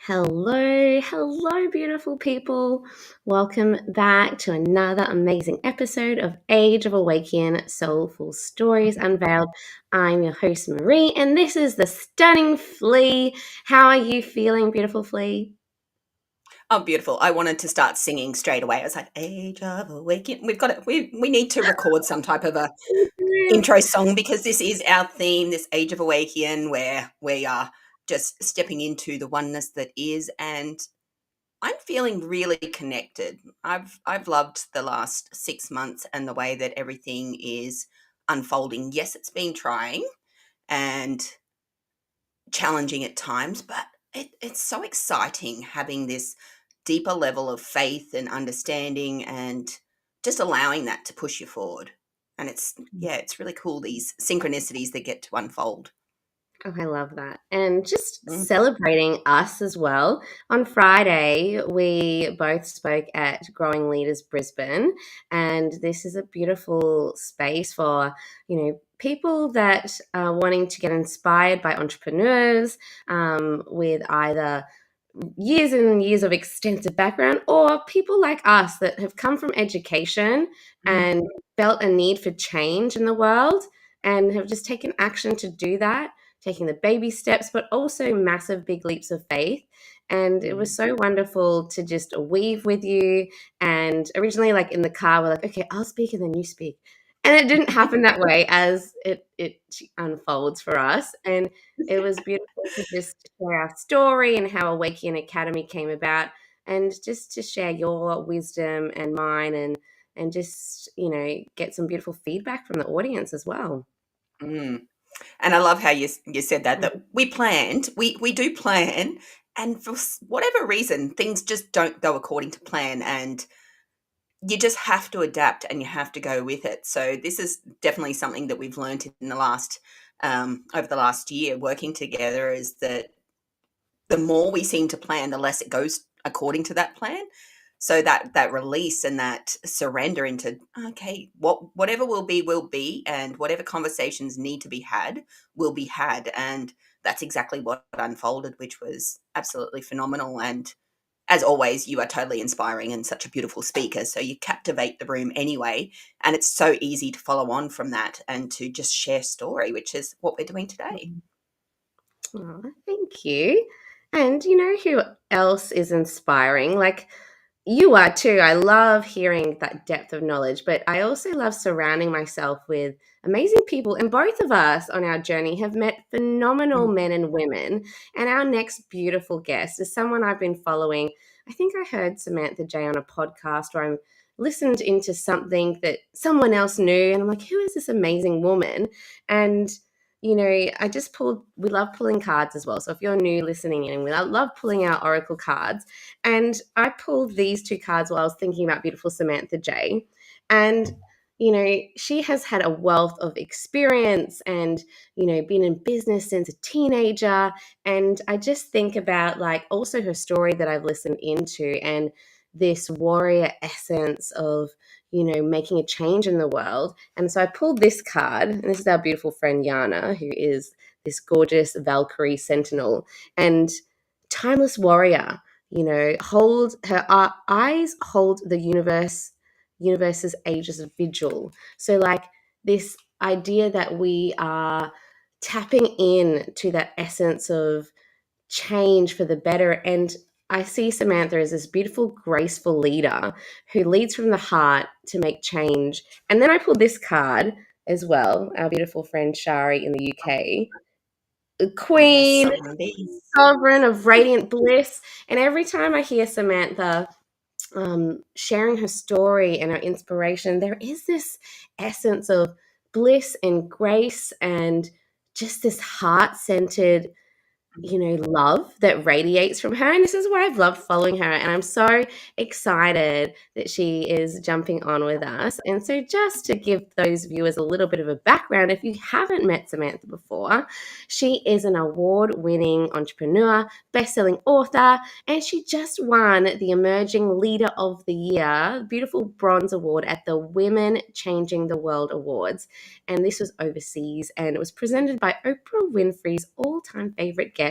Hello, beautiful people. Welcome back to another amazing episode of Age of Awæcnian Soulful Stories Unveiled. I'm your host, Marie, and this is the stunning Flea. How are you feeling, beautiful Flea? Oh, beautiful. I wanted to start singing straight away. I was like, Age of Awæcnian. We've got it. We need to record some type of a intro song because this is our theme, this Age of Awæcnian, where we are just stepping into the oneness that is. And I'm feeling really connected. I've loved the last 6 months and the way that everything is unfolding. Yes, it's been trying and challenging at times, but it's so exciting having this deeper level of faith and understanding and just allowing that to push you forward. And it's really cool, these synchronicities that get to unfold. Oh, I love that. And just Mm. celebrating us as well. On Friday, we both spoke at Growing Leaders Brisbane, and this is a beautiful space for, people that are wanting to get inspired by entrepreneurs with either years and years of extensive background or people like us that have come from education and felt a need for change in the world and have just taken action to do that, taking the baby steps, but also massive, big leaps of faith. And it was so wonderful to just weave with you. And originally, like in the car, we're like, okay, I'll speak and then you speak. And it didn't happen that way as it unfolds for us. And it was beautiful to just share our story and how Awæcnian Academy came about, and just to share your wisdom and mine, and just get some beautiful feedback from the audience as well. Mm. And I love how you said that we do plan, and for whatever reason things just don't go according to plan, and you just have to adapt and you have to go with it. So this is definitely something that we've learned in the last over the last year working together, is that the more we seem to plan, the less it goes according to that plan. So that release and that surrender into, okay, whatever will be, and whatever conversations need to be had will be had. And that's exactly what unfolded, which was absolutely phenomenal. And as always, you are totally inspiring and such a beautiful speaker. So you captivate the room anyway. And it's so easy to follow on from that and to just share story, which is what we're doing today. Oh, thank you. And you know who else is inspiring? Like you are too. I love hearing that depth of knowledge, but I also love surrounding myself with amazing people. And both of us on our journey have met phenomenal Mm. men and women. And our next beautiful guest is someone I've been following. I think I heard Samantha J on a podcast, or I listened into something that someone else knew. And I'm like, who is this amazing woman? And I just we love pulling cards as well. So if you're new listening in, we love pulling out Oracle cards. And I pulled these two cards while I was thinking about beautiful Samantha J. And, she has had a wealth of experience and, been in business since a teenager. And I just think about like also her story that I've listened into, and this warrior essence of, making a change in the world. And so I pulled this card, and this is our beautiful friend Yana, who is this gorgeous Valkyrie sentinel and timeless warrior. Hold her eyes hold the universe's ages of vigil. So like this idea that we are tapping in to that essence of change for the better. And I see Samantha as this beautiful, graceful leader who leads from the heart to make change. And then I pulled this card as well, our beautiful friend Shari in the UK, Oh, yes, queen, so bees. sovereign of radiant bliss. And every time I hear Samantha sharing her story and her inspiration, there is this essence of bliss and grace and just this heart centered, love that radiates from her. And this is why I've loved following her. And I'm so excited that she is jumping on with us. And so, just to give those viewers a little bit of a background, if you haven't met Samantha before, she is an award winning entrepreneur, best selling author, and she just won the Emerging Leader of the Year, beautiful bronze award at the Women Changing the World Awards. And this was overseas, and it was presented by Oprah Winfrey's all-time favorite guest,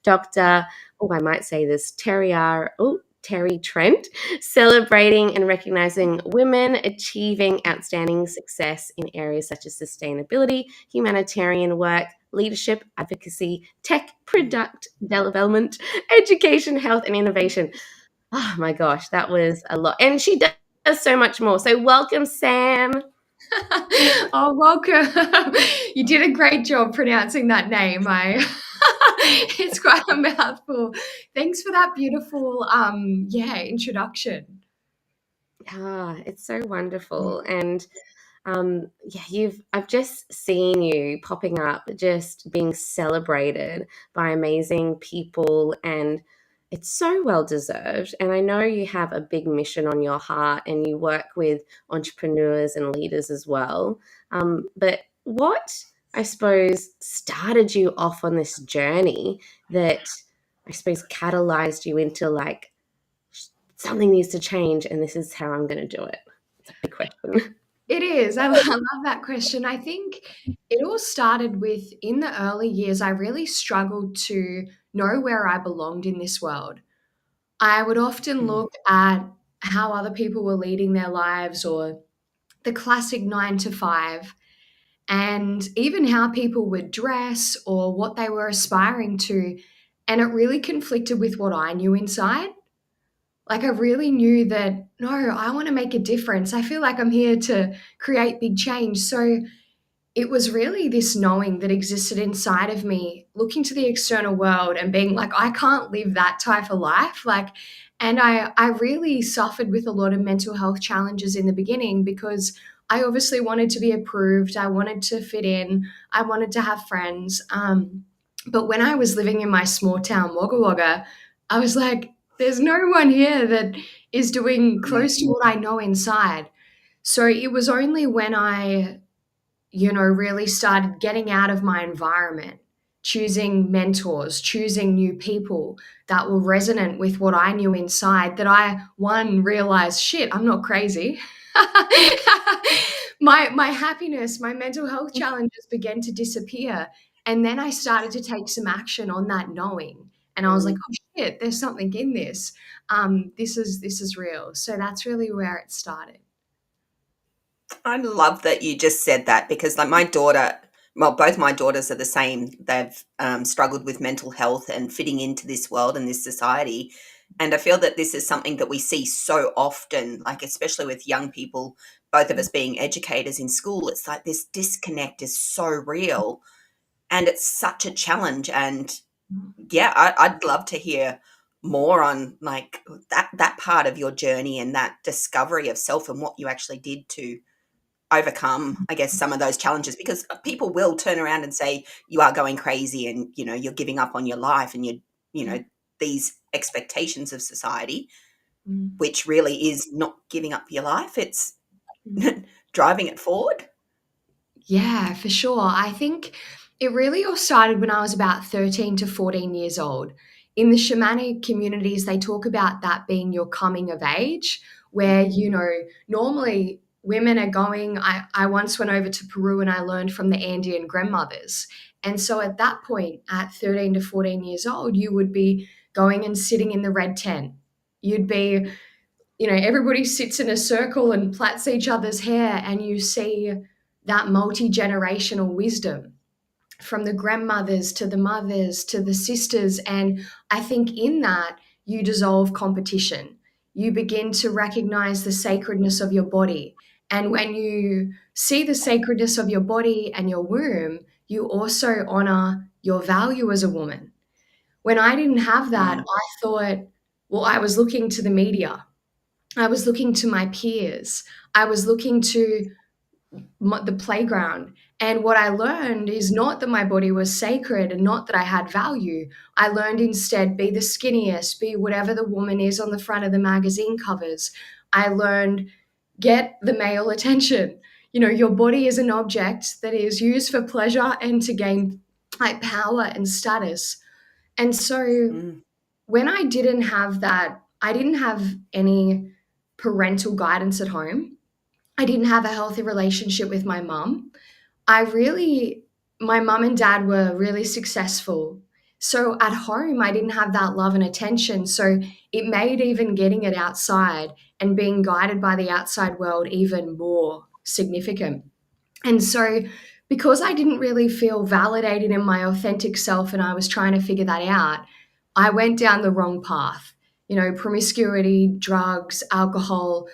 Dr. I might say this, Terry Trent, celebrating and recognizing women achieving outstanding success in areas such as sustainability, humanitarian work, leadership, advocacy, tech, product development, education, health, and innovation. Oh my gosh, that was a lot. And she does so much more. So welcome, Sam. Oh, welcome. You did a great job pronouncing that name. It's quite a mouthful. Thanks for that beautiful introduction. It's so wonderful. And I've just seen you popping up, just being celebrated by amazing people, and it's so well deserved. And I know you have a big mission on your heart, and you work with entrepreneurs and leaders as well. But what, I suppose, started you off on this journey that, I suppose, catalyzed you into like, something needs to change, and this is how I'm going to do it? It's a big question. It is. I love that question. I think it all started with, in the early years, I really struggled to know where I belonged in this world. I would often look at how other people were leading their lives, or the classic 9 to 5, and even how people would dress or what they were aspiring to. And it really conflicted with what I knew inside. Like, I really knew that, no, I want to make a difference. I feel like I'm here to create big change. So it was really this knowing that existed inside of me, looking to the external world and being like, I can't live that type of life. And I really suffered with a lot of mental health challenges in the beginning, because I obviously wanted to be approved. I wanted to fit in. I wanted to have friends. But when I was living in my small town, Wagga Wagga, I was like, there's no one here that is doing close to what I know inside. So it was only when I really started getting out of my environment, choosing mentors, choosing new people that were resonant with what I knew inside, that I, one, realized, shit, I'm not crazy. My happiness, my mental health challenges began to disappear. And then I started to take some action on that knowing. And I was like, oh shit, there's something in this. This is real. So that's really where it started. I love that you just said that, because like my daughter, well, both my daughters are the same. They've struggled with mental health and fitting into this world and this society. And I feel that this is something that we see so often, like especially with young people, both of us being educators in school. It's like this disconnect is so real, and it's such a challenge. And yeah, I'd love to hear more on like that part of your journey and that discovery of self and what you actually did to overcome, I guess, some of those challenges, because people will turn around and say you are going crazy and, you're giving up on your life and these expectations of society, which really is not giving up your life. It's driving it forward. Yeah, for sure. I think it really all started when I was about 13 to 14 years old. In the shamanic communities, they talk about that being your coming of age, where, normally women are going. I once went over to Peru and I learned from the Andean grandmothers. And so at that point, at 13 to 14 years old, you would be going and sitting in the red tent. You'd be, everybody sits in a circle and plats each other's hair, and you see that multi-generational wisdom from the grandmothers to the mothers to the sisters. And I think in that, you dissolve competition. You begin to recognize the sacredness of your body And when you see the sacredness of your body and your womb, you also honor your value as a woman. When I didn't have that, I thought, well, I was looking to the media. I was looking to my peers. I was looking to the playground. And what I learned is not that my body was sacred and not that I had value. I learned instead be the skinniest, be whatever the woman is on the front of the magazine covers. I learned get the male attention. You know, your body is an object that is used for pleasure and to gain like power and status. And so when I didn't have that, I didn't have any parental guidance at home. I didn't have a healthy relationship with my mum. My mum and dad were really successful. So at home, I didn't have that love and attention. So it made even getting it outside and being guided by the outside world even more significant. And so, because I didn't really feel validated in my authentic self and I was trying to figure that out, I went down the wrong path. You know, promiscuity, drugs, alcohol,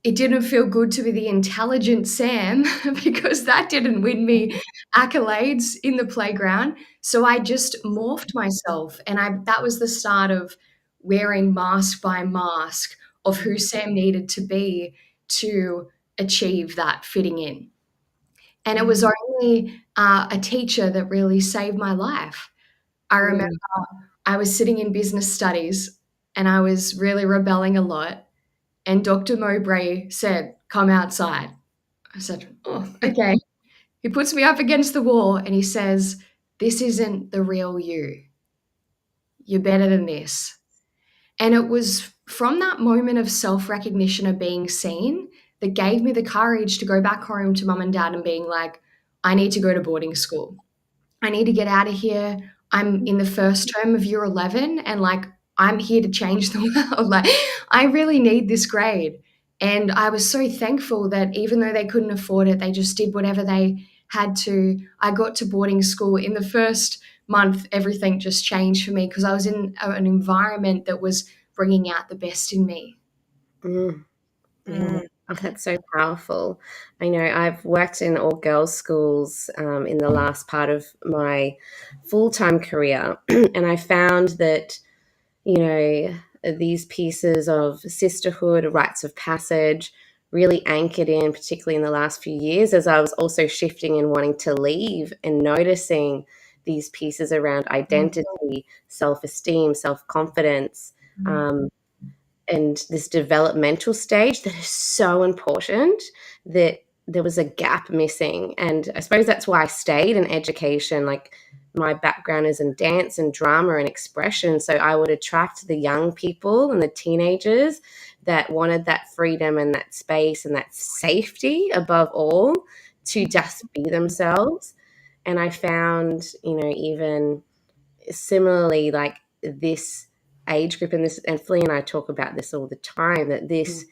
it didn't feel good to be the intelligent Sam because that didn't win me accolades in the playground. So I just morphed myself, and that was the start of wearing mask by mask of who Sam needed to be to achieve that fitting in. And it was only a teacher that really saved my life. I remember I was sitting in business studies and I was really rebelling a lot. And Dr. Mowbray said, "Come outside." I said, "Oh, okay." He puts me up against the wall and he says, "This isn't the real you. You're better than this." And it was from that moment of self recognition of being seen that gave me the courage to go back home to mum and dad and being like, I need to go to boarding school. I need to get out of here. I'm in the first term of year 11 and like I'm here to change the world. Like I really need this grade. And I was so thankful that even though they couldn't afford it, they just did whatever they had to. I got to boarding school. In the first month, everything just changed for me because I was in an environment that was bringing out the best in me. Yeah. Oh, that's so powerful. I know I've worked in all girls schools in the last part of my full-time career, and I found that, you know, these pieces of sisterhood, rites of passage, really anchored in, particularly in the last few years, as I was also shifting and wanting to leave and noticing these pieces around identity, self-esteem, self-confidence, and this developmental stage that is so important, that there was a gap missing. And I suppose that's why I stayed in education. Like my background is in dance and drama and expression. So I would attract the young people and the teenagers that wanted that freedom and that space and that safety above all to just be themselves. And I found, you know, even similarly, like this age group and Flea and I talk about this all the time, that this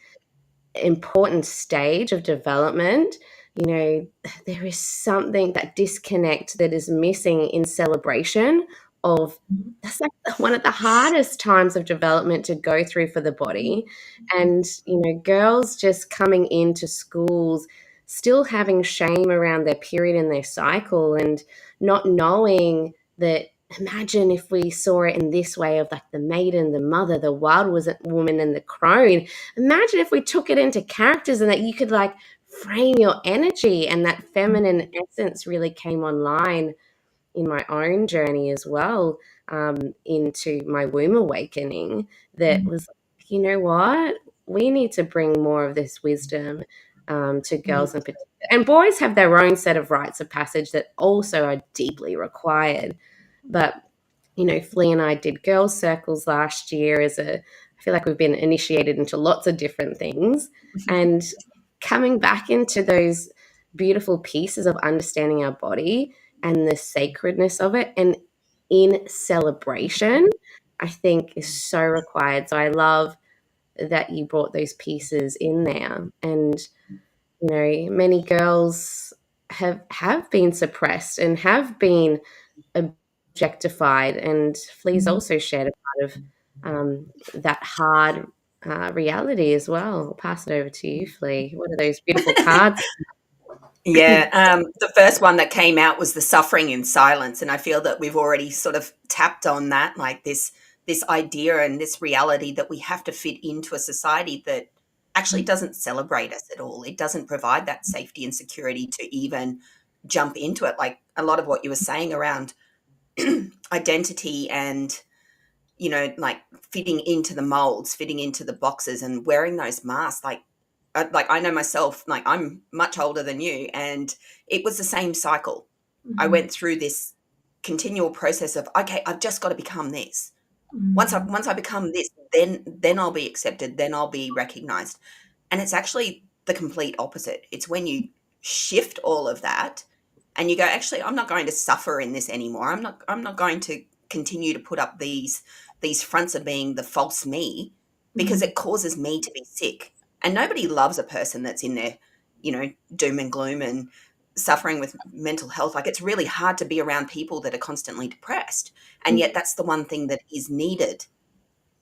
important stage of development, you know, there is something, that disconnect that is missing in celebration of, that's like one of the hardest times of development to go through for the body. And, you know, girls just coming into schools still having shame around their period and their cycle and not knowing that. Imagine if we saw it in this way of like the maiden, the mother, the wild woman, and the crone. Imagine if we took it into characters and that you could like frame your energy, and that feminine essence really came online in my own journey as well, into my womb awakening. That was, you know what? We need to bring more of this wisdom to girls in particular. And boys have their own set of rites of passage that also are deeply required. But, you know, Flea and I did girls' circles last year I feel like we've been initiated into lots of different things. And coming back into those beautiful pieces of understanding our body and the sacredness of it and in celebration, I think is so required. So I love that you brought those pieces in there. And, you know, many girls have been suppressed and have been objectified, and Flea's also shared a part of that hard reality as well. I'll pass it over to you, Flea. What are those beautiful cards? Yeah, the first one that came out was the suffering in silence, and I feel that we've already sort of tapped on that, like this idea and this reality that we have to fit into a society that actually doesn't celebrate us at all. It doesn't provide that safety and security to even jump into it. Like a lot of what you were saying around identity and like fitting into the molds, fitting into the boxes, and wearing those masks. Like I know myself, like I'm much older than you, and it was the same cycle. I Mhm. went through this continual process of, okay, I've just got to become this. Once I become this, then I'll be accepted, then I'll be recognized. And it's actually the complete opposite. It's when you shift all of that and you go, actually, I'm not going to suffer in this anymore. I'm not going to continue to put up these fronts of being the false me, because Mhm. it causes me to be sick. And nobody loves a person that's in there, doom and gloom and suffering with mental health. Like, it's really hard to be around people that are constantly depressed. And yet that's the one thing that is needed,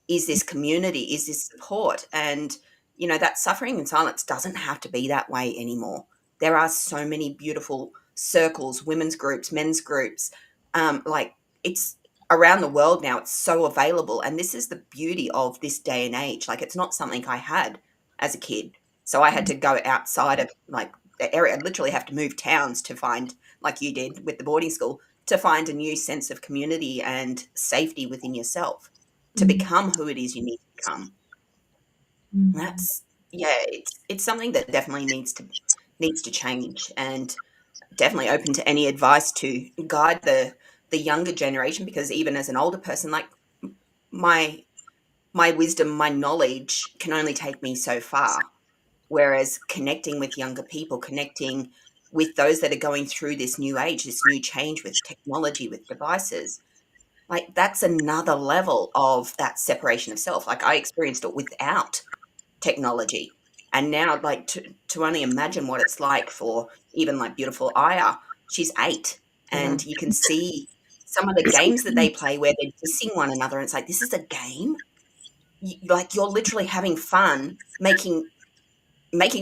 is this community, is this support. And, that suffering in silence doesn't have to be that way anymore. There are so many beautiful circles, women's groups, men's groups. Like, it's around the world now, it's so available. And this is the beauty of this day and age. Like, it's not something I had as a kid. So I had to go outside of like the area. I'd literally have to move towns to find, like you did with the boarding school, to find a new sense of community and safety within yourself to become who it is you need to become. Mhm. That's Yeah, it's something that definitely needs to change, and definitely open to any advice to guide the younger generation, because even as an older person, like my my wisdom, my knowledge can only take me so far. Whereas connecting with younger people, connecting with those that are going through this new age, this new change with technology, with devices, like that's another level of that separation of self. Like I experienced it without technology. And now, like, to only imagine what it's like for even like beautiful Aya, she's 8, Yeah. and you can see some of the games that they play where they're dissing one another. And it's like, this is a game. Like, you're literally having fun making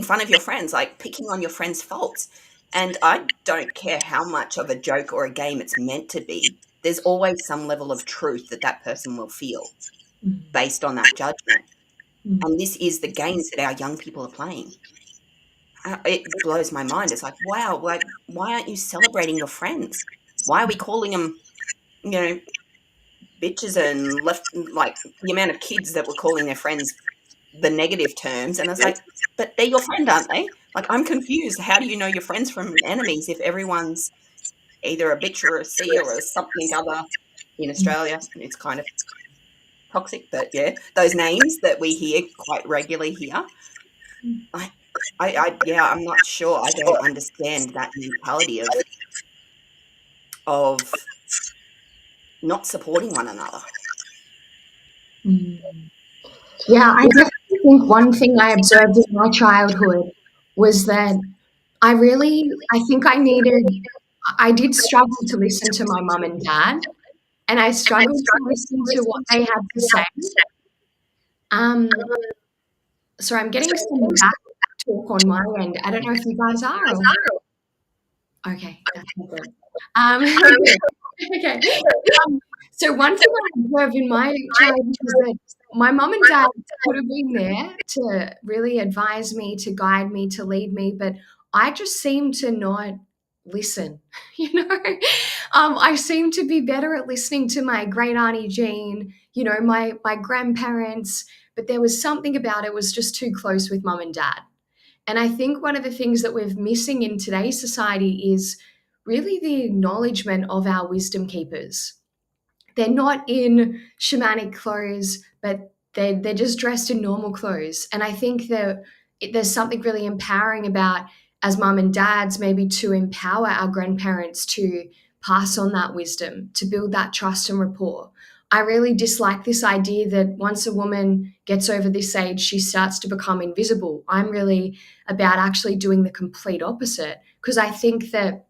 fun of your friends, like picking on your friends' faults. And I don't care how much of a joke or a game it's meant to be. There's always some level of truth that that person will feel based on that judgment. And this is the games that our young people are playing. It blows my mind. It's like, wow, like, why aren't you celebrating your friends? Why are we calling them, you know, bitches, and left, like, the amount of kids that were calling their friends the negative terms? And I was like, but they're your friend, aren't they? Like, I'm confused. How do you know your friends from enemies if everyone's either a bitch or a C or a something other? In Australia, it's kind of toxic, but yeah, those names that we hear quite regularly here. I, yeah, I'm not sure. I don't understand that mentality of not supporting one another. Yeah, I definitely think one thing I observed in my childhood was that I think I did struggle to listen to my mum and dad, and I struggled to listen to what they had to say. Um, so I'm getting some back talk on my end. I don't know if you guys are. Okay, that's not good. Okay. So one thing I observed in my childhood is that my mum and dad could have been there to really advise me, to guide me, to lead me, but I just seemed to not listen. You know, I seem to be better at listening to my great auntie Jean, my grandparents, but there was something about it was just too close with mum and dad. And I think one of the things that we're missing in today's society is really the acknowledgement of our wisdom keepers. They're not in shamanic clothes, but they're just dressed in normal clothes. And I think that there's something really empowering about, as mum and dads, maybe to empower our grandparents to pass on that wisdom, to build that trust and rapport. I really dislike this idea that once a woman gets over this age, she starts to become invisible. I'm really about actually doing the complete opposite, because I think that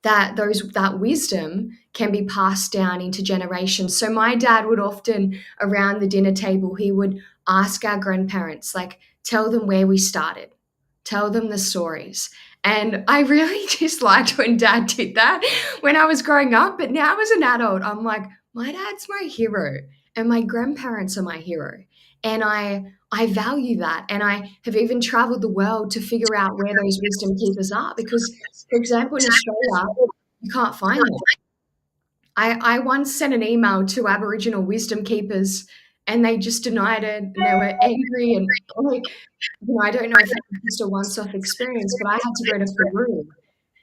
that wisdom can be passed down into generations. So my dad would often, around the dinner table, he would ask our grandparents, like, tell them where we started, tell them the stories. And I really disliked when dad did that when I was growing up. But now as an adult, I'm like, my dad's my hero and my grandparents are my hero. And I value that. And I have even traveled the world to figure out where those wisdom keepers are. Because, for example, in Australia, you can't find them. I once sent an email to Aboriginal wisdom keepers and they just denied it and they were angry. And like, I don't know if it was just a once-off experience, but I had to go to Peru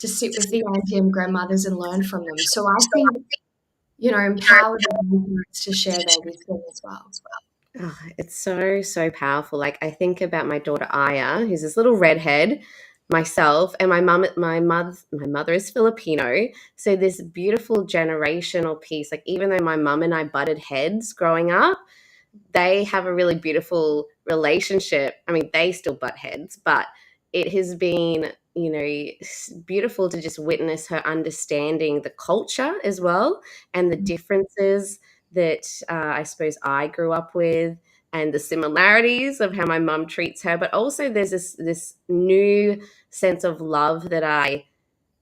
to sit with the auntie and grandmothers and learn from them. So I think, empower the grandparents to share their wisdom as well. Oh, it's so, so powerful. Like I think about my daughter Aya, who's this little redhead, myself, and my mother is Filipino. So this beautiful generational piece, like even though my mum and I butted heads growing up, they have a really beautiful relationship. I mean, they still butt heads, but it has been, beautiful to just witness her understanding the culture as well and the differences that I suppose I grew up with and the similarities of how my mum treats her. But also there's this new sense of love that I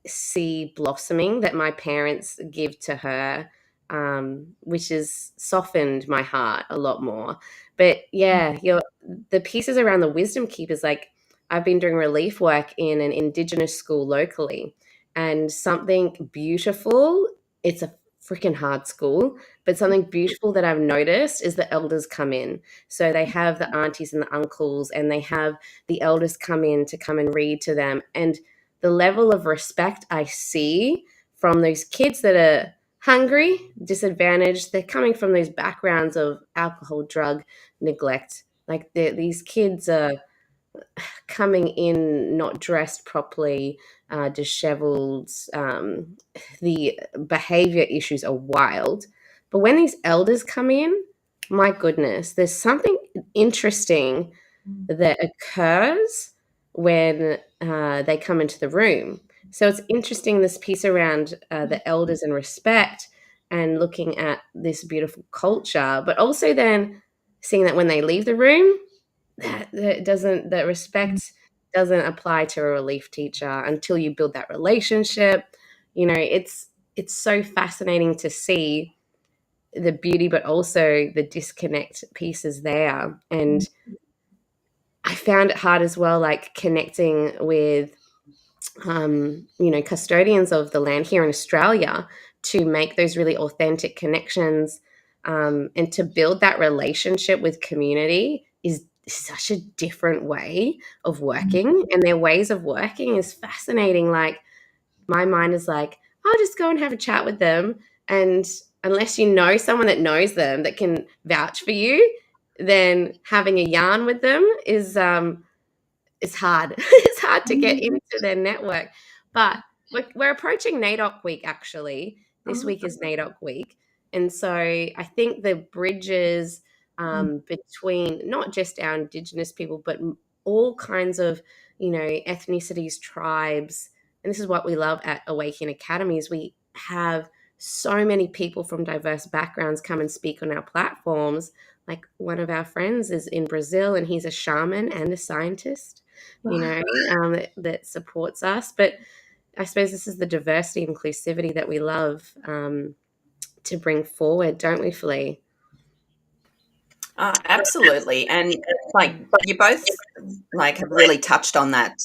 see blossoming that my parents give to her, which has softened my heart a lot more. But yeah, the pieces around the wisdom keepers, like I've been doing relief work in an Indigenous school locally, and something beautiful. It's a freaking hard school, but something beautiful that I've noticed is the elders come in. So they have the aunties and the uncles, and they have the elders come in to come and read to them. And the level of respect I see from those kids that are hungry, disadvantaged, they're coming from those backgrounds of alcohol, drug, neglect. Like these kids are coming in not dressed properly, disheveled. The behavior issues are wild. But when these elders come in, my goodness, there's something interesting that occurs when they come into the room. So it's interesting, this piece around the elders and respect and looking at this beautiful culture, but also then seeing that when they leave the room, that respect doesn't apply to a relief teacher until you build that relationship. It's so fascinating to see the beauty, but also the disconnect pieces there. And I found it hard as well, like connecting with, custodians of the land here in Australia to make those really authentic connections, and to build that relationship with community is such a different way of working. And their ways of working is fascinating. Like my mind is like, I'll just go and have a chat with them. And unless you know someone that knows them that can vouch for you, then having a yarn with them is hard. It's hard to get into their network. But we're approaching NAIDOC week, actually. This week is NAIDOC week. And so I think the bridges between not just our Indigenous people, but all kinds of, ethnicities, tribes. And this is what we love at Awæcnian Academy is we have so many people from diverse backgrounds come and speak on our platforms. Like one of our friends is in Brazil and he's a shaman and a scientist, that supports us. But I suppose this is the diversity and inclusivity that we love to bring forward, don't we, Flea? Absolutely. And like you both like have really touched on that,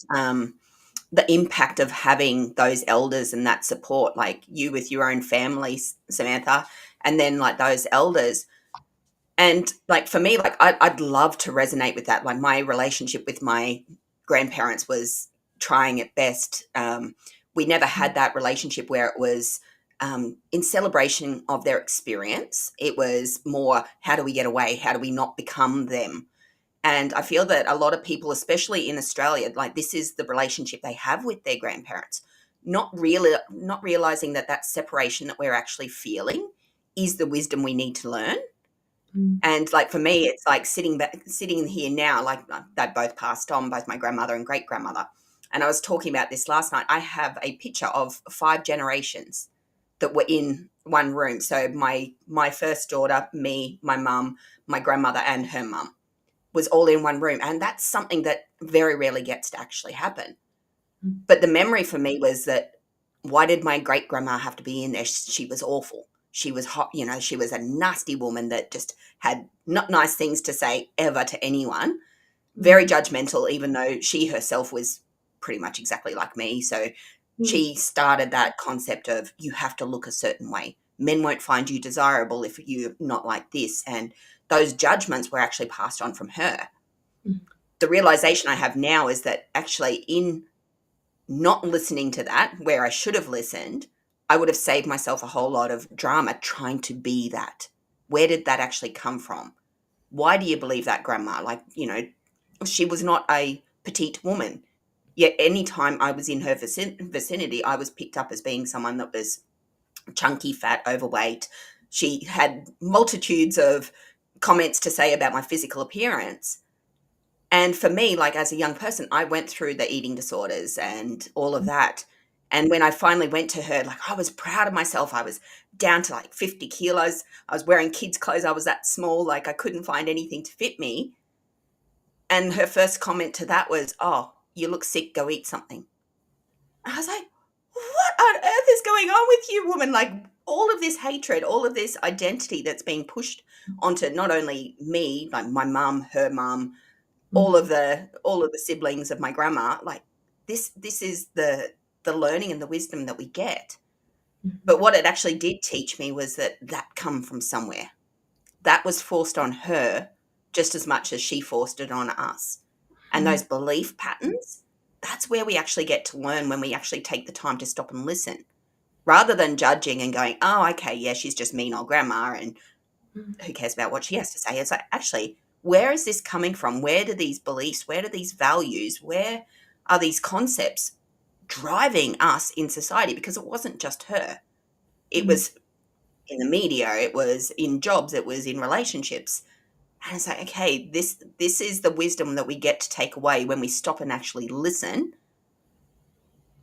the impact of having those elders and that support, like you with your own family, Samantha, and then like those elders. And like for me, like I'd love to resonate with that. Like my relationship with my grandparents was trying at best. We never had that relationship where it was in celebration of their experience. It was more, how do we get away? How do we not become them? And I feel that a lot of people, especially in Australia, like this is the relationship they have with their grandparents, not realizing that that separation that we're actually feeling is the wisdom we need to learn. And like for me, it's like sitting here now, like they both passed on, both my grandmother and great grandmother. And I was talking about this last night. I have a picture of 5 generations that were in one room. So my first daughter, me, my mum, my grandmother, and her mum was all in one room. And that's something that very rarely gets to actually happen. But the memory for me was that, why did my great grandma have to be in there? She was awful. She was hot, she was a nasty woman that just had not nice things to say ever to anyone. Very judgmental, even though she herself was pretty much exactly like me. So she started that concept of, you have to look a certain way. Men won't find you desirable if you're not like this. And those judgments were actually passed on from her. The realization I have now is that actually, in not listening to that, where I should have listened, I would have saved myself a whole lot of drama trying to be that. Where did that actually come from? Why do you believe that, grandma? Like, she was not a petite woman. Yet anytime I was in her vicinity, I was picked up as being someone that was chunky, fat, overweight. She had multitudes of comments to say about my physical appearance. And for me, like, as a young person, I went through the eating disorders and all of that. And when I finally went to her, like, I was proud of myself. I was down to like 50 kilos. I was wearing kids' clothes. I was that small, like I couldn't find anything to fit me. And her first comment to that was, "Oh, you look sick, go eat something." I was like, what on earth is going on with you, woman? Like, all of this hatred, all of this identity that's being pushed onto not only me, like my mum, her mum, all of the siblings of my grandma, like this is the learning and the wisdom that we get. But what it actually did teach me was that come from somewhere. That was forced on her just as much as she forced it on us. And those belief patterns, that's where we actually get to learn, when we actually take the time to stop and listen, rather than judging and going, oh, okay, yeah, she's just mean old grandma and who cares about what she has to say. It's like, actually, where is this coming from? Where do these beliefs, where do these values, where are these concepts driving us in society? Because it wasn't just her. It was in the media, it was in jobs, it was in relationships. And it's like, okay, this is the wisdom that we get to take away when we stop and actually listen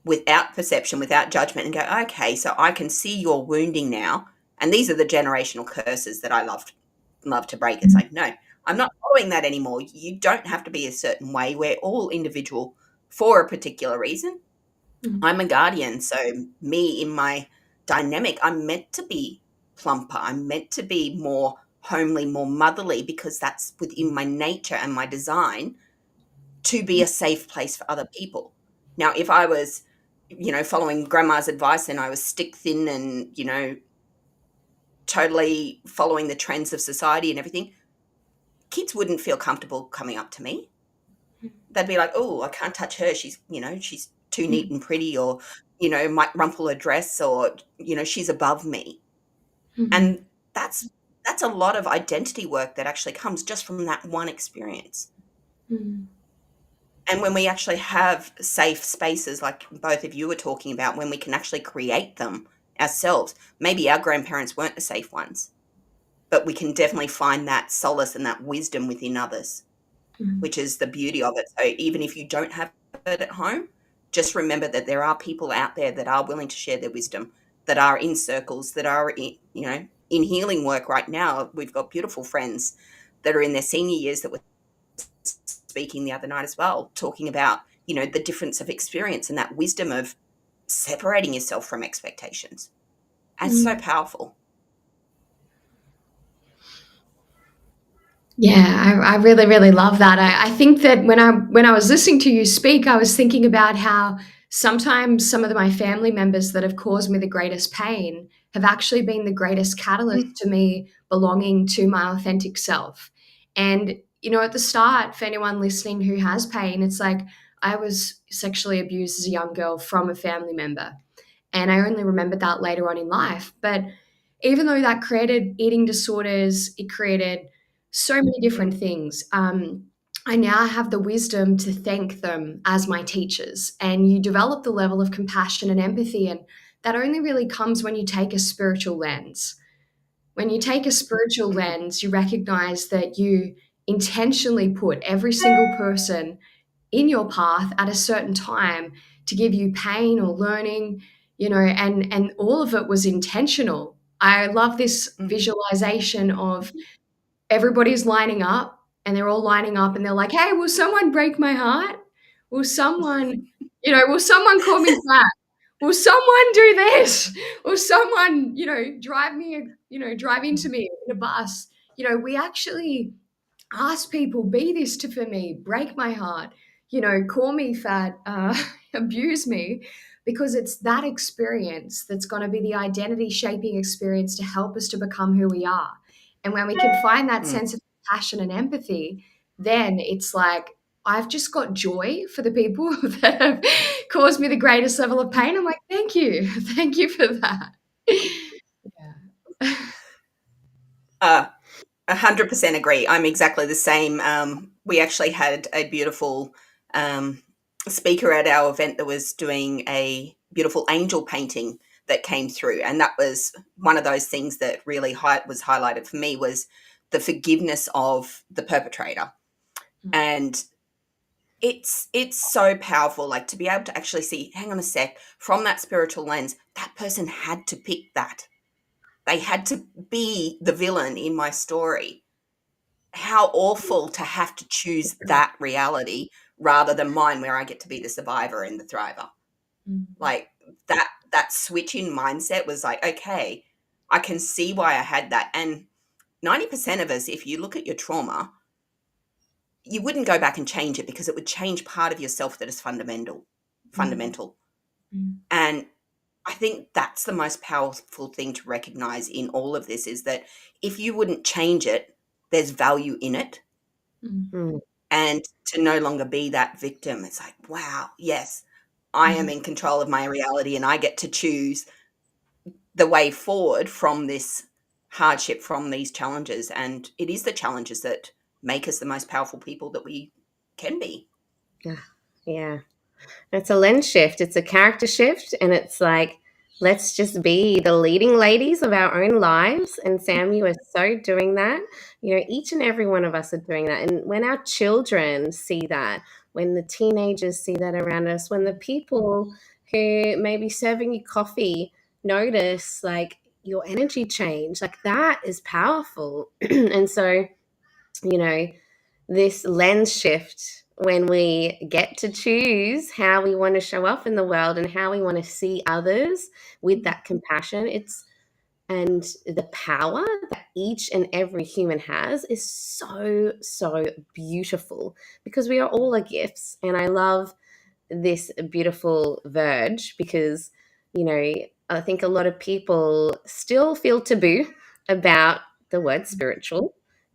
without perception, without judgment, and go, okay, so I can see your wounding now. And these are the generational curses that I love to break. It's like, no, I'm not following that anymore. You don't have to be a certain way. We're all individual for a particular reason. I'm a guardian. So me, in my dynamic, I'm meant to be plumper. I'm meant to be more homely, more motherly, because that's within my nature and my design to be a safe place for other people. Now, if I was, following grandma's advice and I was stick thin and, totally following the trends of society and everything, kids wouldn't feel comfortable coming up to me. They'd be like, oh, I can't touch her. She's too neat and pretty, or, might rumple her dress, or, she's above me. And that's a lot of identity work that actually comes just from that one experience. And when we actually have safe spaces, like both of you were talking about, when we can actually create them ourselves, maybe our grandparents weren't the safe ones, but we can definitely find that solace and that wisdom within others, which is the beauty of it. So even if you don't have it at home, just remember that there are people out there that are willing to share their wisdom, that are in circles, that are in healing work right now. We've got beautiful friends that are in their senior years that were speaking the other night as well, talking about, the difference of experience and that wisdom of separating yourself from expectations. And it's so powerful. Yeah, I really, really love that. I think that when I was listening to you speak, I was thinking about how sometimes some of my family members that have caused me the greatest pain have actually been the greatest catalyst to me belonging to my authentic self. And, at the start, for anyone listening who has pain, it's like I was sexually abused as a young girl from a family member. And I only remembered that later on in life. But even though that created eating disorders, it created so many different things. I now have the wisdom to thank them as my teachers. And you develop the level of compassion and empathy. And that only really comes when you take a spiritual lens. When you take a spiritual lens, you recognize that you intentionally put every single person in your path at a certain time to give you pain or learning, and all of it was intentional. I love this visualization of everybody's lining up and they're all lining up and they're like, hey, will someone break my heart? Will someone, will someone call me fat? Will someone do this? Will someone, drive into me in a bus? We actually ask people, be this to for me, break my heart, call me fat, abuse me, because it's that experience that's going to be the identity shaping experience to help us to become who we are. And when we can find that sense of compassion and empathy, then it's like, I've just got joy for the people that have caused me the greatest level of pain. I'm like, thank you. Thank you for that. Yeah. 100% agree. I'm exactly the same. We actually had a beautiful speaker at our event that was doing a beautiful angel painting that came through, and that was one of those things that really was highlighted for me, was the forgiveness of the perpetrator. And it's so powerful, like, to be able to actually see, hang on a sec, from that spiritual lens, that person had to pick that. They had to be the villain in my story. How awful to have to choose that reality rather than mine, where I get to be the survivor and the thriver. Like, that switch in mindset was like, okay, I can see why I had that. And 90% of us, if you look at your trauma, you wouldn't go back and change it, because it would change part of yourself that is fundamental. And I think that's the most powerful thing to recognize in all of this, is that if you wouldn't change it, there's value in it. And to no longer be that victim, it's like, wow, yes, I am in control of my reality, and I get to choose the way forward from this hardship, from these challenges. And it is the challenges that make us the most powerful people that we can be. Yeah. It's a lens shift. It's a character shift. And it's like, let's just be the leading ladies of our own lives. And Sam, you are so doing that. Each and every one of us are doing that. And when our children see that, when the teenagers see that around us, when the people who may be serving you coffee notice like your energy change, like, that is powerful. And so, this lens shift, when we get to choose how we want to show up in the world and how we want to see others with that compassion, and the power that each and every human has, is so, so beautiful, because we are all a gifts. And I love this beautiful verge, because I think a lot of people still feel taboo about the word spiritual.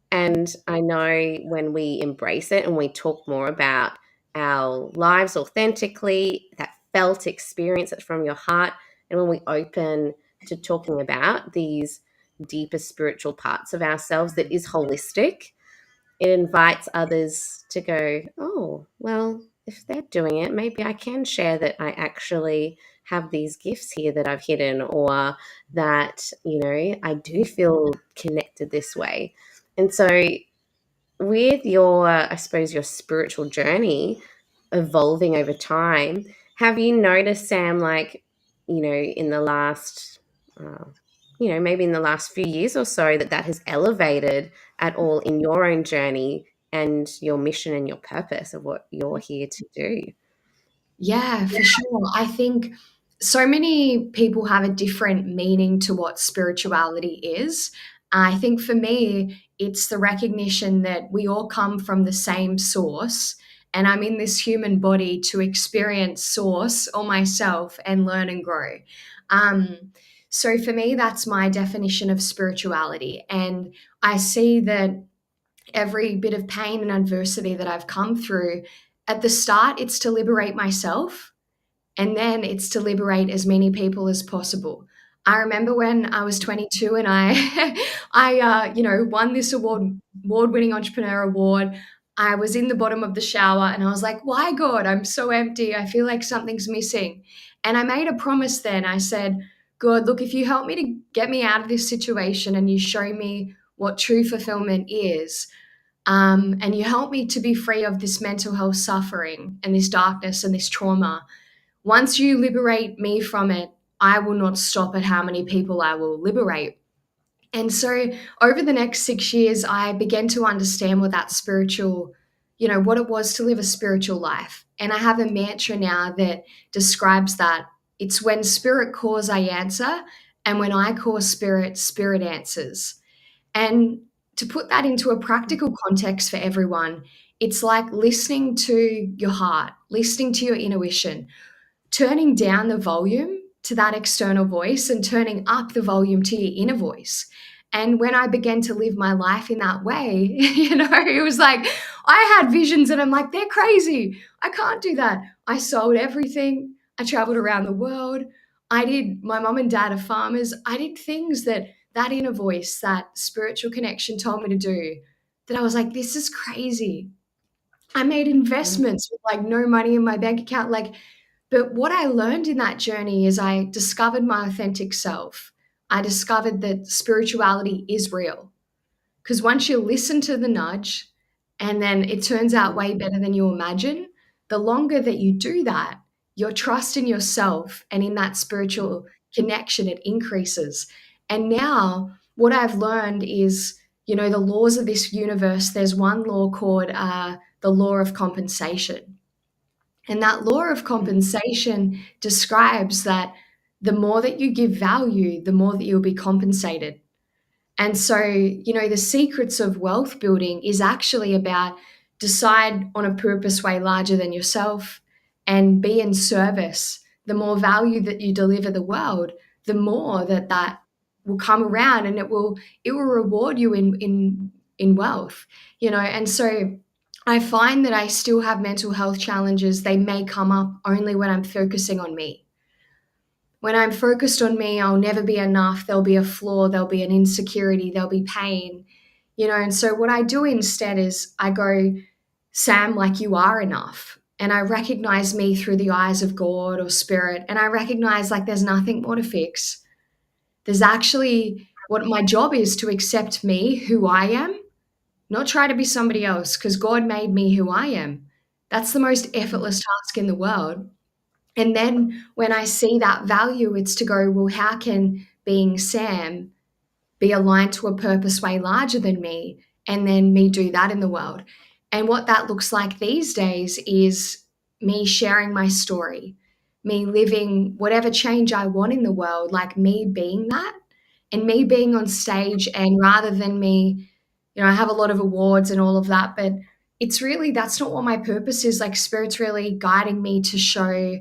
And I know when we embrace it and we talk more about our lives authentically, that felt experience that's from your heart, and when we open to talking about these deeper spiritual parts of ourselves that is holistic, it invites others to go, oh, well, if they're doing it, maybe I can share that I actually have these gifts here that I've hidden, or that, I do feel connected this way. And so, with your, I suppose, your spiritual journey evolving over time, have you noticed, Sam, like, in the last, maybe in the last few years or so, that has elevated at all in your own journey and your mission and your purpose of what you're here to do? Yeah, for sure. I think so many people have a different meaning to what spirituality is. I think for me, it's the recognition that we all come from the same source, and I'm in this human body to experience source or myself and learn and grow. So for me, that's my definition of spirituality. And I see that every bit of pain and adversity that I've come through, at the start, it's to liberate myself, and then it's to liberate as many people as possible. I remember when I was 22 and I, won this award-winning entrepreneur award. I was in the bottom of the shower and I was like, "Why, God? I'm so empty. I feel like something's missing." And I made a promise then. I said, "God, look, if you help me to get me out of this situation and you show me what true fulfillment is, And you help me to be free of this mental health suffering and this darkness and this trauma. Once you liberate me from it, I will not stop at how many people I will liberate. And so over the next 6 years, I began to understand what that spiritual, what it was to live a spiritual life. And I have a mantra now that describes that. It's when spirit calls, I answer. And when I call spirit, spirit answers. And to put that into a practical context for everyone, it's like listening to your heart, listening to your intuition, turning down the volume to that external voice and turning up the volume to your inner voice. And when I began to live my life in that way, it was like I had visions and I'm like, they're crazy. I can't do that. I sold everything. I traveled around the world. My mom and dad are farmers. I did things that inner voice, that spiritual connection told me to do, that I was like, this is crazy. I made investments with like no money in my bank account. But what I learned in that journey is I discovered my authentic self. I discovered that spirituality is real. Because once you listen to the nudge and then it turns out way better than you imagine, the longer that you do that, your trust in yourself and in that spiritual connection, it increases. And now what I've learned is, the laws of this universe, there's one law called the law of compensation. And that law of compensation describes that the more that you give value, the more that you'll be compensated. And so, the secrets of wealth building is actually about decide on a purpose way larger than yourself and be in service. The more value that you deliver the world, the more that will come around and it will reward you in wealth, and so I find that I still have mental health challenges. They may come up only when I'm focusing on me. When I'm focused on me, I'll never be enough. There'll be a flaw, there'll be an insecurity, there'll be pain, and so what I do instead is I go, Sam, like you are enough. And I recognize me through the eyes of God or spirit. And I recognize like there's nothing more to fix. There's actually what my job is to accept me, who I am, not try to be somebody else because God made me who I am. That's the most effortless task in the world. And then when I see that value, it's to go, well, how can being Sam be aligned to a purpose way larger than me? And then me do that in the world. And what that looks like these days is me sharing my story, me living whatever change I want in the world, like me being that and me being on stage. And rather than me, I have a lot of awards and all of that, but it's really, that's not what my purpose is. Like spirit's really guiding me to show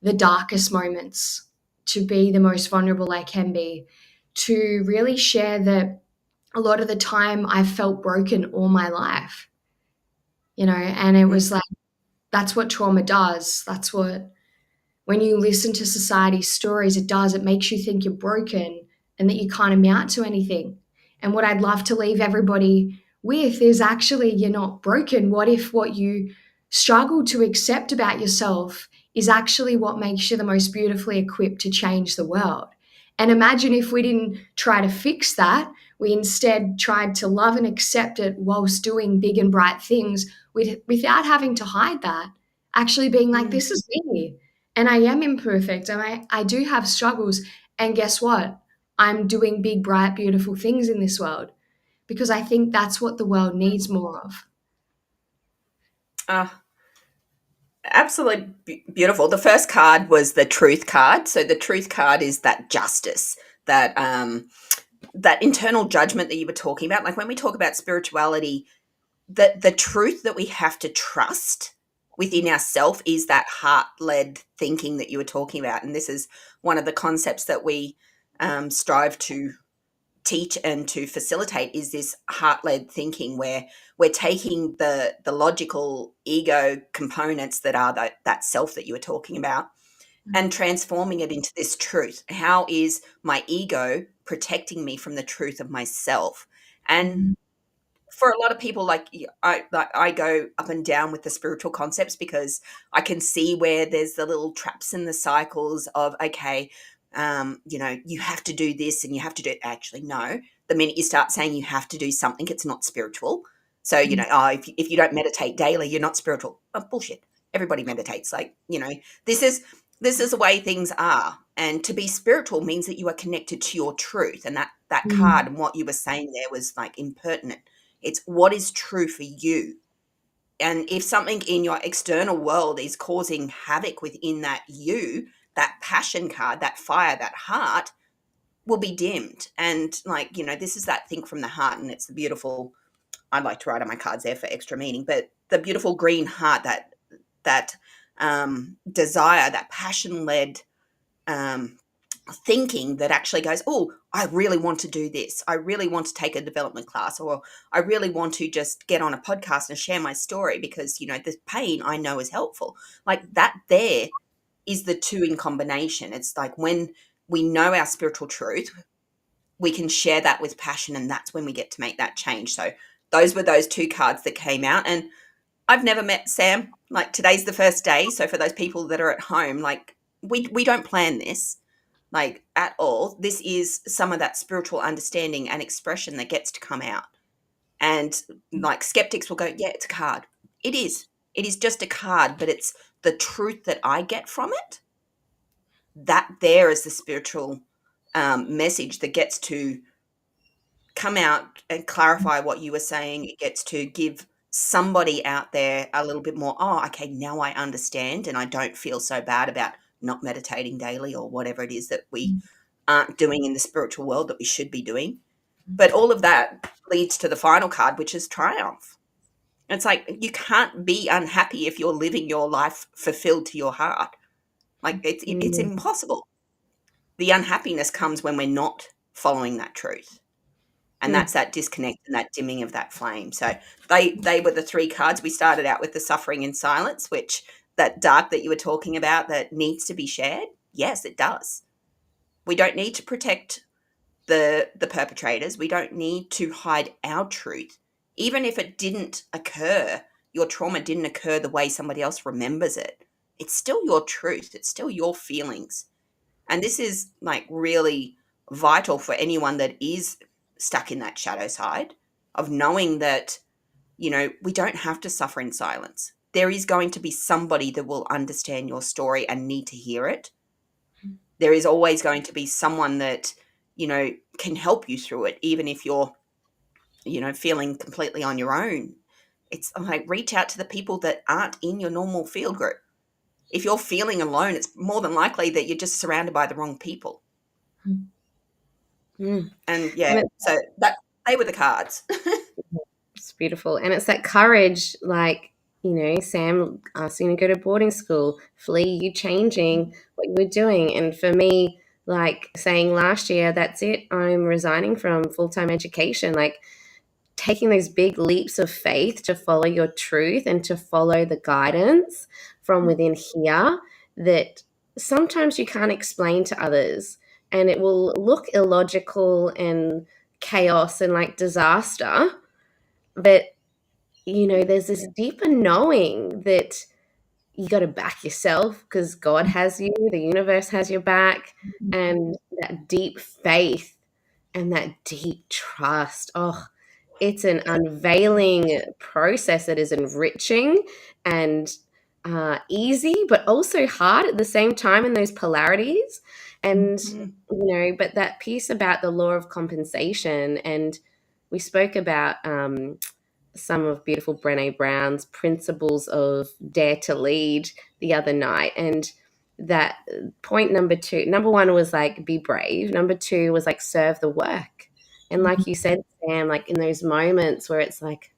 the darkest moments, to be the most vulnerable I can be, to really share that a lot of the time I felt broken all my life, and it was like, that's what trauma does. That's what, when you listen to society's stories, it does. It makes you think you're broken and that you can't amount to anything. And what I'd love to leave everybody with is actually you're not broken. What if what you struggle to accept about yourself is actually what makes you the most beautifully equipped to change the world? And imagine if we didn't try to fix that, we instead tried to love and accept it whilst doing big and bright things without having to hide that, actually being like, this is me. And I am imperfect and I do have struggles. And guess what? I'm doing big, bright, beautiful things in this world because I think that's what the world needs more of. Absolutely beautiful. The first card was the truth card. So the truth card is that justice, that that internal judgment that you were talking about. Like when we talk about spirituality, the truth that we have to trust within ourselves is that heart-led thinking that you were talking about. And this is one of the concepts that we strive to teach and to facilitate, is this heart-led thinking where we're taking the logical ego components that are that self that you were talking about and transforming it into this truth. How is my ego protecting me from the truth of myself? And for a lot of people, I go up and down with the spiritual concepts because I can see where there's the little traps and the cycles of, okay, you have to do this and you have to do it. Actually, no. The minute you start saying you have to do something, it's not spiritual. So, if you don't meditate daily, you're not spiritual. Oh, bullshit. Everybody meditates. This is the way things are. And to be spiritual means that you are connected to your truth. And that card and what you were saying there was like impertinent. It's what is true for you. And if something in your external world is causing havoc within that passion card, that fire, that heart will be dimmed. And this is that thing from the heart, and it's the beautiful, I'd like to write on my cards there for extra meaning, but the beautiful green heart, that desire, that passion-led thinking that actually goes, oh, I really want to do this. I really want to take a development class, or I really want to just get on a podcast and share my story because, the pain I know is helpful. Like that there is the two in combination. It's like when we know our spiritual truth, we can share that with passion, and that's when we get to make that change. So those were those two cards that came out. And I've never met Sam. Like today's the first day. So for those people that are at home, like we don't plan this like at all. This is some of that spiritual understanding and expression that gets to come out. And like skeptics will go, yeah, it's a card. It is. It is just a card, but it's the truth that I get from it. That there is the spiritual message that gets to come out and clarify what you were saying. It gets to give somebody out there a little bit more, oh, okay, now I understand, and I don't feel so bad about not meditating daily or whatever it is that we aren't doing in the spiritual world that we should be doing. But all of that leads to the final card, which is triumph. It's like you can't be unhappy if you're living your life fulfilled to your heart. Like it's impossible. The unhappiness comes when we're not following that truth. And that's that disconnect and that dimming of that flame. So they were the three cards. We started out with the suffering in silence, which that dark that you were talking about that needs to be shared. Yes, it does. We don't need to protect the perpetrators. We don't need to hide our truth. Even if it didn't occur, your trauma didn't occur the way somebody else remembers it. It's still your truth. It's still your feelings. And this is like really vital for anyone that is stuck in that shadow side of knowing that, we don't have to suffer in silence. There is going to be somebody that will understand your story and need to hear it. There is always going to be someone that, can help you through it, even if you're, feeling completely on your own. It's like reach out to the people that aren't in your normal field group. If you're feeling alone, it's more than likely that you're just surrounded by the wrong people. Mm. And so that they were the cards. It's beautiful. And it's that courage, like, Sam asking to go to boarding school, flee you changing what you were doing. And for me, like saying last year, that's it, I'm resigning from full-time education, like taking those big leaps of faith to follow your truth and to follow the guidance from within here that sometimes you can't explain to others, and it will look illogical and chaos and like disaster, but there's this deeper knowing that you got to back yourself because God has you, the universe has your back, and that deep faith and that deep trust. Oh, it's an unveiling process that is enriching and easy, but also hard at the same time in those polarities. And, but that piece about the law of compensation, and we spoke about some of beautiful Brené Brown's principles of dare to lead the other night. And that point number one was like, be brave. Number two was like, serve the work. And like you said, Sam, like in those moments where it's like,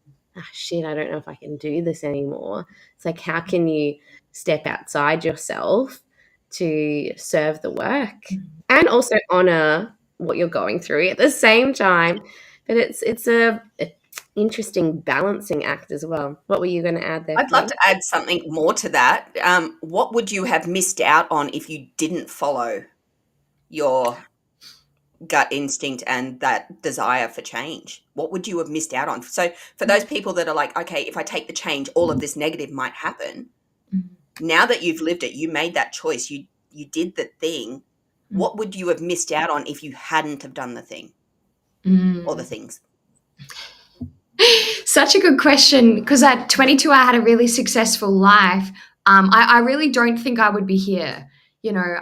shit, I don't know if I can do this anymore. It's like, how can you step outside yourself to serve the work and also honor what you're going through at the same time? But it's a interesting balancing act as well. What were you going to add there, I'd love Flea? to add something more to that. What would you have missed out on if you didn't follow your gut instinct and that desire for change? What would you have missed out on? So for those people that are like, okay, if I take the change, all of this negative might happen. Now that you've lived it, you made that choice, you did the thing. What would you have missed out on if you hadn't have done the thing or the things? Such a good question, because at 22 I had a really successful life. I really don't think I would be here,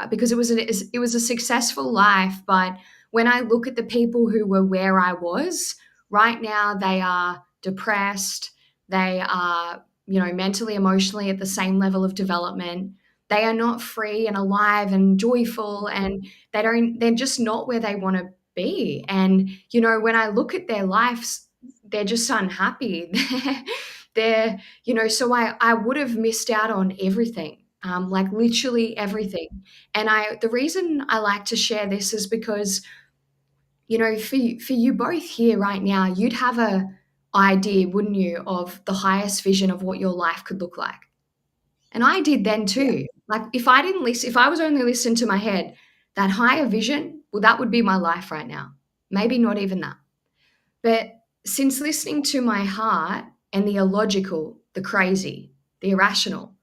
because it was a successful life. But when I look at the people who were where I was right now, they are depressed. They are, mentally, emotionally at the same level of development. They are not free and alive and joyful, and they're just not where they want to be. And, when I look at their lives, they're just unhappy. So I would have missed out on everything, like literally everything. And the reason I like to share this is because, for you both here right now, you'd have a idea, wouldn't you, of the highest vision of what your life could look like. And I did then Yeah. too. Like if I was only listening to my head, that higher vision, well, that would be my life right now. Maybe not even that. But since listening to my heart and the illogical, the crazy, the irrational,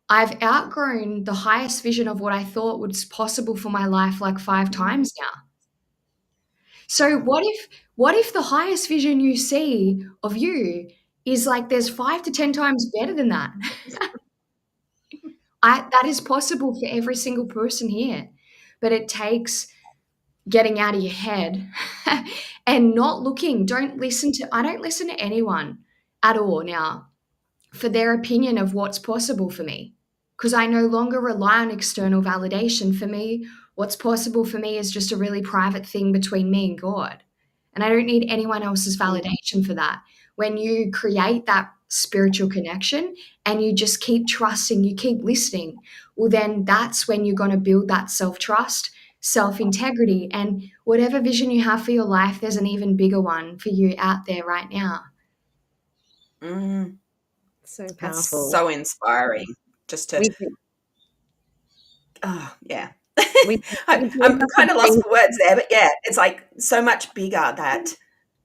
I've outgrown the highest vision of what I thought was possible for my life like 5 times now. So what if the highest vision you see of you is like there's 5 to 10 times better than that? That is possible for every single person here. But it takes getting out of your head and not looking. I don't listen to anyone at all now for their opinion of what's possible for me, because I no longer rely on external validation. For me, what's possible for me is just a really private thing between me and God. And I don't need anyone else's validation for that. When you create that spiritual connection and you just keep trusting, you keep listening, well, then that's when you're going to build that self trust, self integrity, and whatever vision you have for your life, there's an even bigger one for you out there right now. Mm, So that's powerful. so inspiring. Just to, We do- yeah. we do I'm have kind to of lost for words there, but yeah, it's like so much bigger.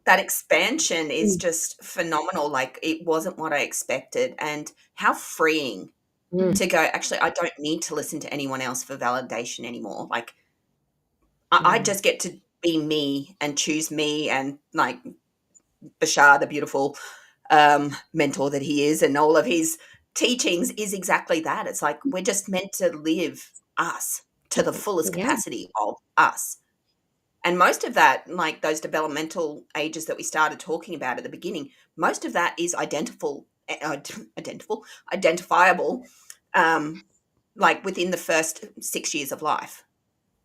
That expansion is change. just phenomenal. Like it wasn't what I expected, and how freeing Mm, to go, actually, I don't need to listen to anyone else for validation anymore. Like I mm, just get to be me and choose me, and like Bashar, the beautiful mentor that he is, and all of his teachings is exactly that. It's like we're just meant to live us to the fullest yeah. capacity of us. And most of that, like those developmental ages that we started talking about at the beginning, most of that is identifiable, um, like within the first 6 years of life.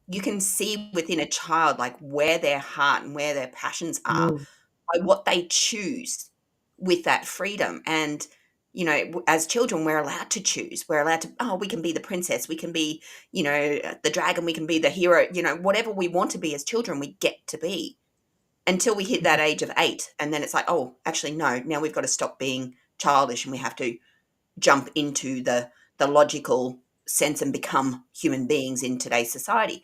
You can see within a child like where their heart and where their passions are Mm, by what they choose with that freedom. And as children, we're allowed to choose. We're allowed to, we can be the princess, we can be, the dragon, we can be the hero, whatever we want to be as children, we get to be until we hit that age of 8. And then it's like, oh, actually, no, now we've got to stop being childish and we have to jump into the logical sense and become human beings in today's society.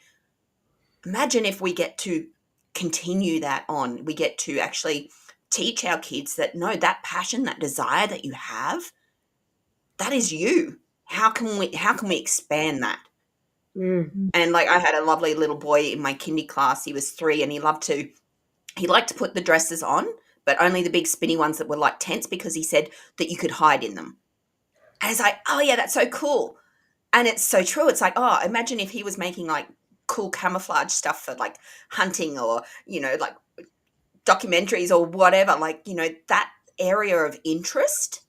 Imagine if we get to continue that on. We get to actually teach our kids that no, that passion, that desire that you have, that is you. How can we expand that? mm, And like I had a lovely little boy in my kindy class. He was 3 and he liked to put the dresses on, but only the big spinny ones that were like tents, because he said that you could hide in them. And it's like, oh yeah, that's so cool. And it's so true. It's like, oh, imagine if he was making like cool camouflage stuff for like hunting, or, like documentaries or whatever, like, that area of interest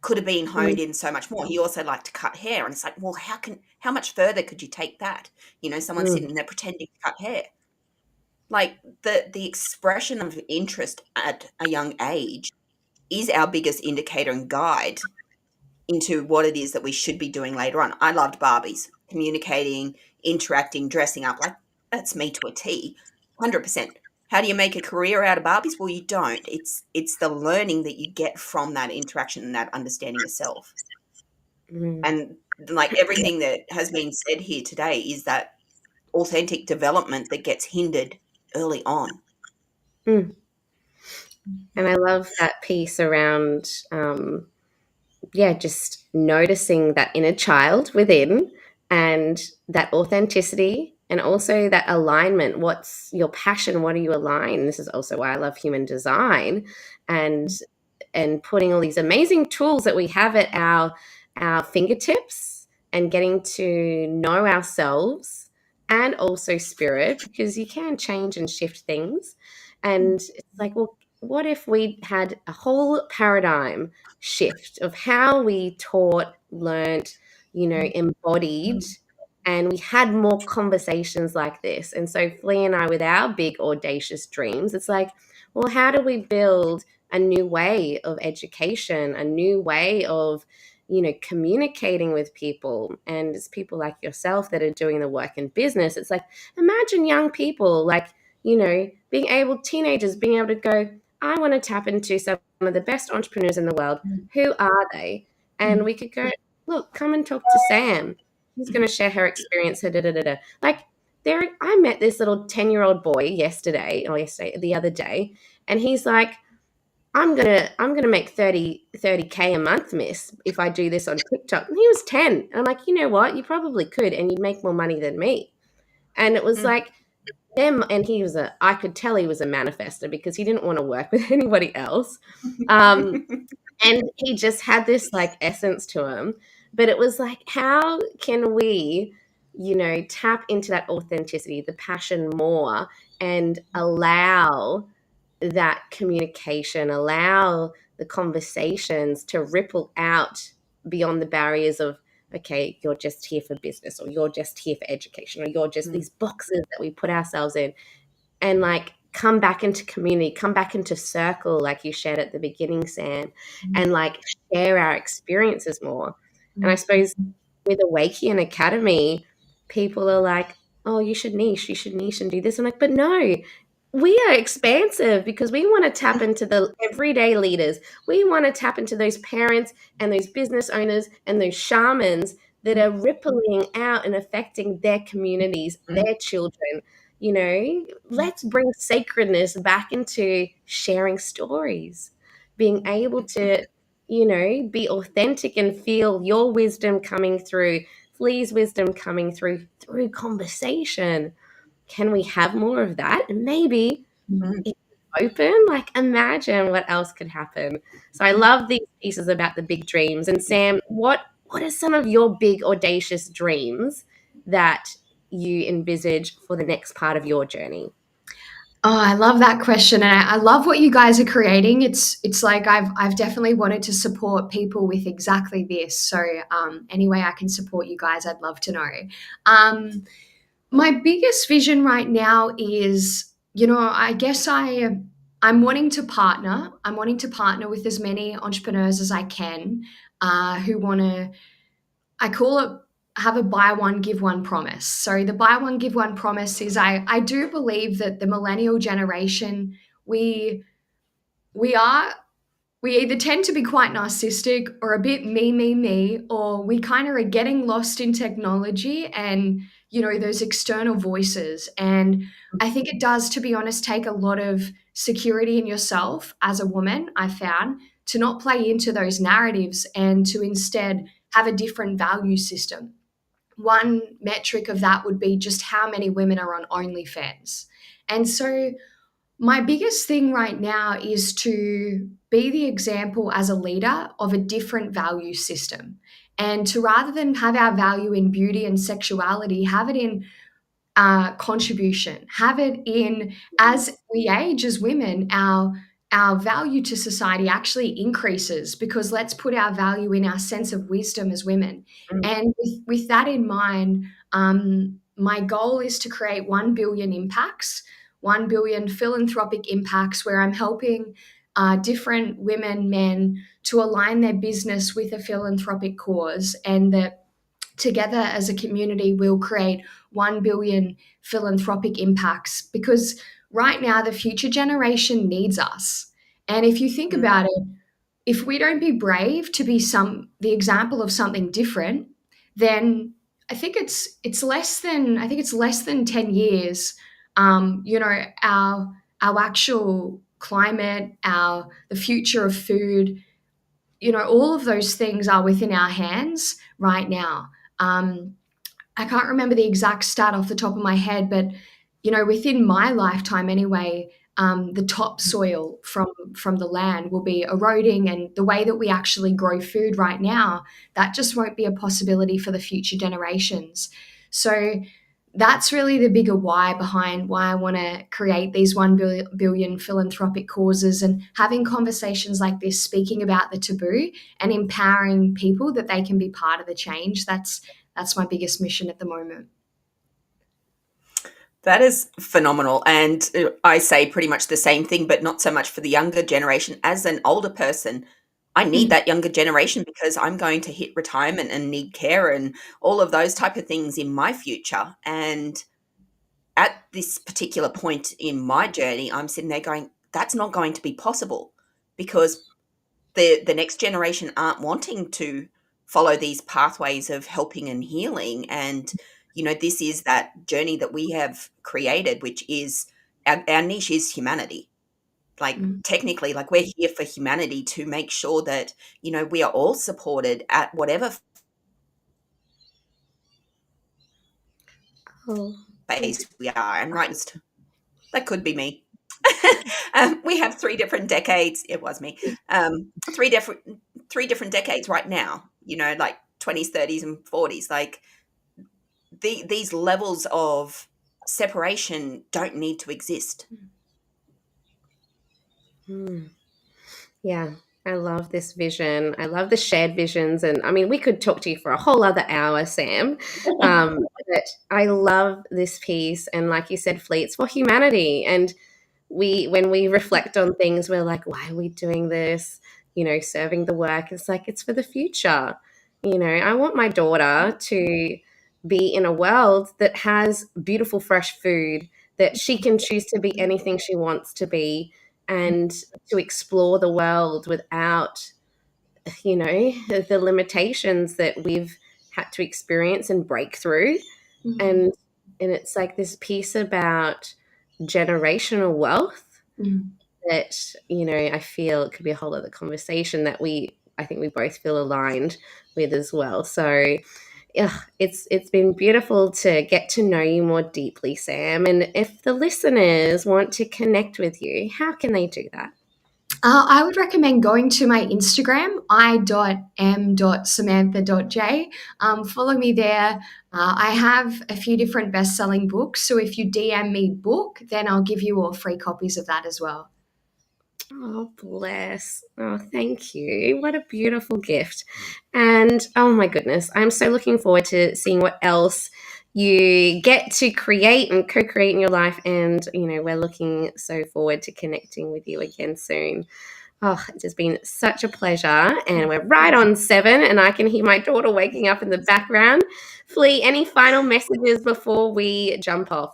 could have been mm, honed in so much more. He also liked to cut hair. And it's like, well, how much further could you take that? Someone mm, sitting there pretending to cut hair. Like the expression of interest at a young age is our biggest indicator and guide into what it is that we should be doing later on. I loved Barbies, communicating, interacting, dressing up. Like that's me to a T, 100%. How do you make a career out of Barbies? Well, you don't. It's the learning that you get from that interaction and that understanding of self. mm, And like everything that has been said here today is that authentic development that gets hindered early on. mm. And I love that piece around, just noticing that inner child within and that authenticity and also that alignment. What's your passion? What are you aligned? This is also why I love human design and and putting all these amazing tools that we have at our fingertips and getting to know ourselves and also spirit, because you can change and shift things. And it's like, well, what if we had a whole paradigm shift of how we taught, learnt, embodied, and we had more conversations like this? And so Flea and I, with our big audacious dreams, it's like, well, how do we build a new way of education, a new way of communicating with people? And it's people like yourself that are doing the work in business. It's like, imagine young people, like, teenagers being able to go, I want to tap into some of the best entrepreneurs in the world. Who are they? And we could go, look, come and talk to Sam. He's going to share her experience. Da, da, da, da. Like, I met this little 10-year-old boy the other day, and he's like, I'm gonna make 30K a month, miss, if I do this on TikTok. And he was 10. And I'm like, you know what? You probably could, and you'd make more money than me. And it was like them, and I could tell he was a manifester because he didn't want to work with anybody else. And he just had this like essence to him. But it was like, how can we, tap into that authenticity, the passion more, and allow that communication, allow the conversations to ripple out beyond the barriers of, okay, you're just here for business, or you're just here for education, or you're just these boxes that we put ourselves in, and like come back into community, come back into circle, like you shared at the beginning, Sam, and like share our experiences more. And I suppose with Awæcnian Academy, people are like, oh, you should niche and do this. I'm like, but no, we are expansive because we want to tap into the everyday leaders. We want to tap into those parents and those business owners and those shamans that are rippling out and affecting their communities, their children. Let's bring sacredness back into sharing stories, being able to, be authentic and feel your wisdom coming through, Flea's wisdom coming through conversation. Can we have more of that? And maybe it's open, like imagine what else could happen. So I love these pieces about the big dreams. And Sam, what are some of your big audacious dreams that you envisage for the next part of your journey? Oh, I love that question, and I love what you guys are creating. It's like I've definitely wanted to support people with exactly this. So any way I can support you guys, I'd love to know. My biggest vision right now is, I guess I'm wanting to partner. I'm wanting to partner with as many entrepreneurs as I can, who want to, I call it, have a buy one, give one promise. So the buy one, give one promise is I do believe that the millennial generation, we we are we either tend to be quite narcissistic or a bit me, or we kind of are getting lost in technology and, those external voices. And I think it does, to be honest, take a lot of security in yourself as a woman, I found, to not play into those narratives and to instead have a different value system. One metric of that would be just how many women are on OnlyFans. And so my biggest thing right now is to be the example as a leader of a different value system. And to, rather than have our value in beauty and sexuality, have it in contribution, have it in, as we age as women, our value to society actually increases, because let's put our value in our sense of wisdom as women. And with that in mind, my goal is to create 1 billion impacts, 1 billion philanthropic impacts, where I'm helping different women, men, to align their business with a philanthropic cause, and that together as a community we'll create 1 billion philanthropic impacts, because right now the future generation needs us. And if you think about it, if we don't be brave to be the example of something different, then it's less than 10 years. Our actual climate, the future of food, all of those things are within our hands right now. I can't remember the exact stat off the top of my head, but within my lifetime anyway, the topsoil from the land will be eroding, and the way that we actually grow food right now, that just won't be a possibility for the future generations. So that's really the bigger why behind why I want to create these 1 billion philanthropic causes, and having conversations like this, speaking about the taboo and empowering people that they can be part of the change. That's my biggest mission at the moment. That is phenomenal. And I say pretty much the same thing, but not so much for the younger generation. As an older person, I need that younger generation because I'm going to hit retirement and need care and all of those type of things in my future. And at this particular point in my journey, I'm sitting there going, that's not going to be possible because the next generation aren't wanting to follow these pathways of helping and healing. And this is that journey that we have created, which is our niche is humanity. Like technically, like we're here for humanity to make sure that we are all supported at whatever phase we are. And right, that could be me. We have 3 different decades. It was me. 3 different decades right now. Like 20s, 30s, and 40s. Like these levels of separation don't need to exist. Yeah, I love this vision. I love the shared visions. And I mean, we could talk to you for a whole other hour, Sam. But I love this piece. And like you said, Fleet's for humanity. And when we reflect on things, we're like, why are we doing this? Serving the work. It's like, it's for the future. I want my daughter to be in a world that has beautiful, fresh food, that she can choose to be anything she wants to be, and to explore the world without, the limitations that we've had to experience and break through. And it's like this piece about generational wealth that, I feel it could be a whole other conversation that I think we both feel aligned with as well. So yeah, it's been beautiful to get to know you more deeply, Sam. And if the listeners want to connect with you, how can they do that? I would recommend going to my Instagram, i.m.samantha.j. Follow me there. I have a few different best-selling books, so if you DM me book, then I'll give you all free copies of that as well. Oh, bless. Oh, thank you. What a beautiful gift. And oh my goodness, I'm so looking forward to seeing what else you get to create and co-create in your life. And, we're looking so forward to connecting with you again soon. Oh, it's just been such a pleasure. And we're right on 7, and I can hear my daughter waking up in the background. Flea, any final messages before we jump off?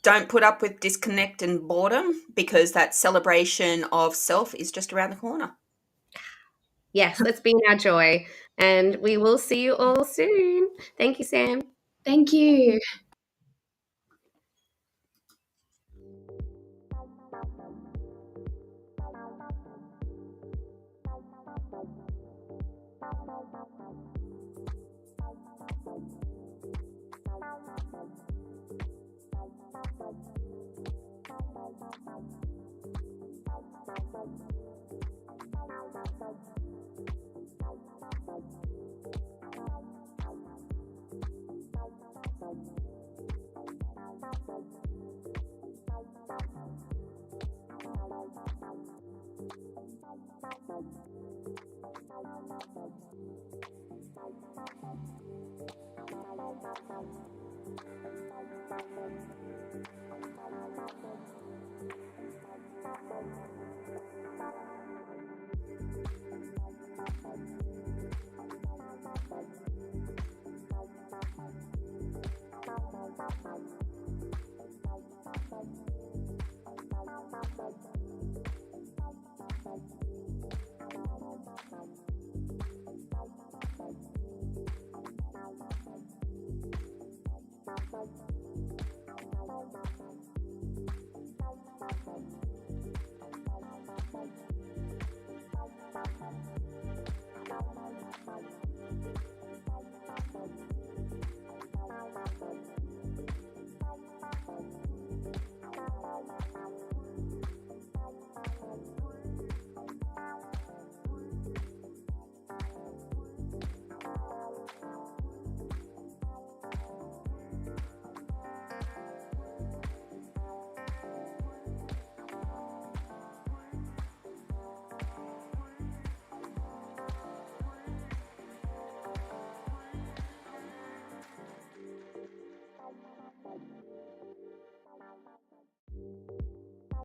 Don't put up with disconnect and boredom because that celebration of self is just around the corner. Yes, that's been our joy. And we will see you all soon. Thank you, Sam. Thank you.